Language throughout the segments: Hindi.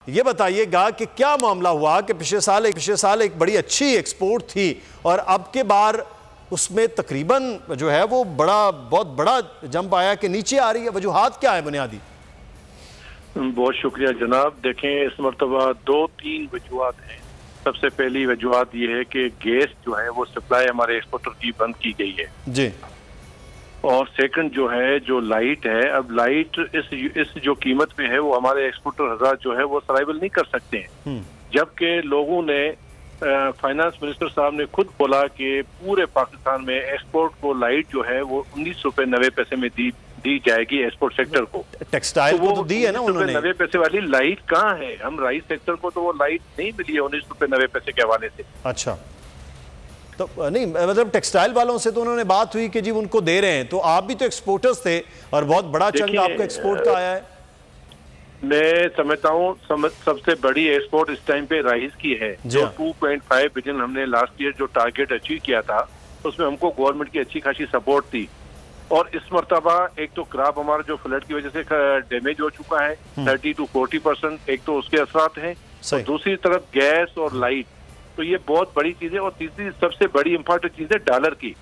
ये बताइएगा कि क्या मामला हुआ कि पिछले साल एक बड़ी अच्छी एक्सपोर्ट थी और अब के बार उसमें तकरीबन जो है वो बहुत बड़ा जंप आया कि नीचे आ रही है, वजूहात क्या है बुनियादी? बहुत शुक्रिया जनाब। देखें, इस मरतबा 2-3 वजूहात हैं। सबसे पहली वजूहात ये है कि गैस जो है वो सप्लाई हमारे एक्सपोर्टर की बंद की गई है जी, और सेकंड जो है जो लाइट है, अब लाइट इस जो कीमत पे है वो हमारे एक्सपोर्टर हज़ार जो है वो सराइवल नहीं कर सकते हैं, जबकि लोगों ने फाइनेंस मिनिस्टर साहब ने खुद बोला कि पूरे पाकिस्तान में एक्सपोर्ट को लाइट जो है वो 19 रुपए 90 पैसे में दी जाएगी एक्सपोर्ट सेक्टर को। टेक्सटाइल को तो दी है ना उन्होंने। 90 पैसे वाली लाइट कहाँ है? हम राइस सेक्टर को तो वो लाइट नहीं मिली है 19 रुपए 90 पैसे के हवाले से। अच्छा, तो नहीं मतलब टेक्सटाइल वालों से तो उन्होंने बात हुई कि जी उनको दे रहे हैं, तो आप भी तो एक्सपोर्टर्स थे और बहुत बड़ा चंक आपका एक्सपोर्ट का आया है। मैं समझता हूँ सबसे बड़ी एक्सपोर्ट इस टाइम पे राइस की है, जो 2.5 बिलियन हमने लास्ट ईयर जो टारगेट अचीव किया था उसमें हमको गवर्नमेंट की अच्छी खासी सपोर्ट थी। और इस मरतबा एक तो क्रॉप हमारा जो फ्लड की वजह से डैमेज हो चुका है 30 to 40%, एक तो उसके असरात हैं और दूसरी तरफ गैस और लाइट, तो ये बहुत बड़ी चीज है। और तीसरी सबसे बड़ी इंपॉर्टेंट चीज है डॉलर की।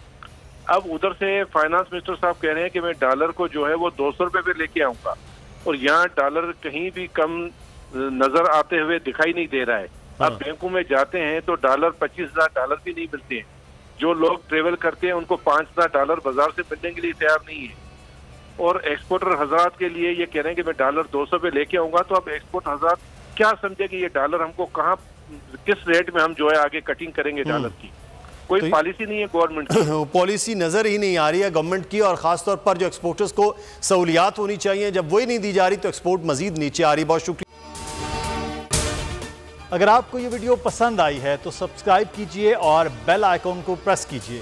अब उधर से फाइनेंस मिनिस्टर साहब कह रहे हैं कि मैं डॉलर को जो है वो 200 रुपए पे लेके आऊंगा, और यहाँ डॉलर कहीं भी कम नजर आते हुए दिखाई नहीं दे रहा है। अब बैंकों में जाते हैं तो डॉलर 25,000 डॉलर भी नहीं मिलते हैं। जो लोग ट्रेवल करते हैं उनको 5,000 डॉलर बाजार से मिलने के लिए तैयार नहीं है। और एक्सपोर्टर हजरात के लिए ये कह रहे हैं कि मैं डॉलर 200 पे लेके आऊंगा, तो अब एक्सपोर्ट हजरात क्या समझे कि ये डॉलर हमको कहाँ किस रेट में हम जो है आगे कटिंग करेंगे डॉलर की? कोई तो पॉलिसी नहीं है गवर्नमेंट की। पॉलिसी नजर ही नहीं आ रही है गवर्नमेंट की, और खासतौर पर जो एक्सपोर्टर्स को सहूलियात होनी चाहिए, जब वही नहीं दी जा रही तो एक्सपोर्ट मजीद नीचे आ रही। बहुत शुक्रिया। अगर आपको ये वीडियो पसंद आई है तो सब्सक्राइब कीजिए और बेल आइकॉन को प्रेस कीजिए।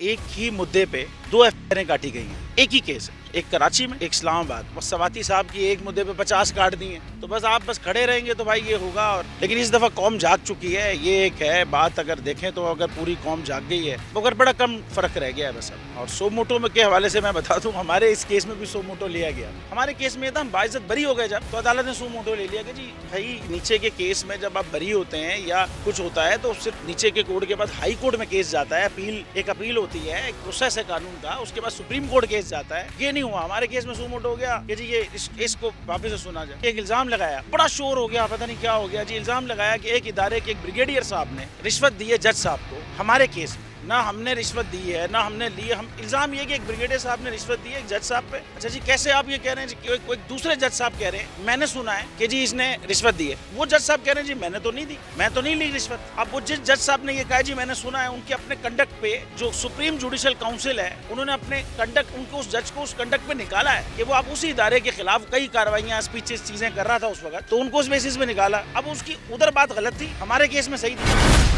एक ही मुद्दे पे 2 एफआईआर काटी गई हैं, एक ही केस है, एक कराची में, एक इस्लामाबाद। बस सवाती साहब की एक मुद्दे पे 50 काट दी हैं, तो बस आप बस खड़े रहेंगे तो भाई ये होगा। और लेकिन इस दफा कौम जाग चुकी है, ये एक है बात। अगर देखें तो अगर पूरी कौम जाग गई है मगर बड़ा कम फर्क रह गया है बस अब। और सो मोटो में के हवाले से मैं बता दूं, हमारे इस केस में भी सो मोटो लिया गया। हमारे केस में हम बाइज्जत बरी हो गए जब, तो अदालत ने सो मोटो ले लिया कि जी भाई नीचे के केस में जब आप बरी होते हैं या कुछ होता है तो सिर्फ नीचे के कोर्ट के बाद हाई कोर्ट में केस जाता है, एक अपील होती है, एक प्रोसेस है कानून का, उसके बाद सुप्रीम कोर्ट केस जाता है। ये नहीं हुआ हमारे केस में। मोटो हो गया कि जी ये इस केस को वापस से सुना जाए। एक इल्जाम लगाया, बड़ा शोर हो गया, पता नहीं क्या हो गया जी। इल्जाम लगाया कि एक इदारे के एक ब्रिगेडियर साहब ने रिश्वत दी है जज साहब को। हमारे केस में ना हमने रिश्वत दी है ना हमने ली है। हम इल्जाम ये कि एक ब्रिगेडियर साहब ने रिश्वत दी है एक जज साहब पे। अच्छा जी, कैसे आप ये कह रहे हैं कि कोई दूसरे जज साहब कह रहे हैं मैंने सुना है कि जी इसने रिश्वत दी है। वो जज साहब कह रहे हैं जी मैंने तो नहीं दी, मैं तो नहीं ली रिश्वत। अब वो जिस जज साहब ने ये कहा जी मैंने सुना है, उनके अपने कंडक्ट पे जो सुप्रीम जुडिशियल काउंसिल है उन्होंने अपने कंडक्ट उनको उस जज को उस कंडक्ट पे निकाला है कि वो आप उसी इदारे के खिलाफ कई कार्रवाइयां स्पीचेस चीजें कर रहा था उस वक्त, तो उनको उस बेसिस पे निकाला। अब उसकी उधर बात गलत थी, हमारे केस में सही थी।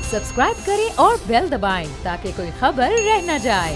सब्सक्राइब करें और बेल दबाएं ताकि कोई खबर रह न जाए।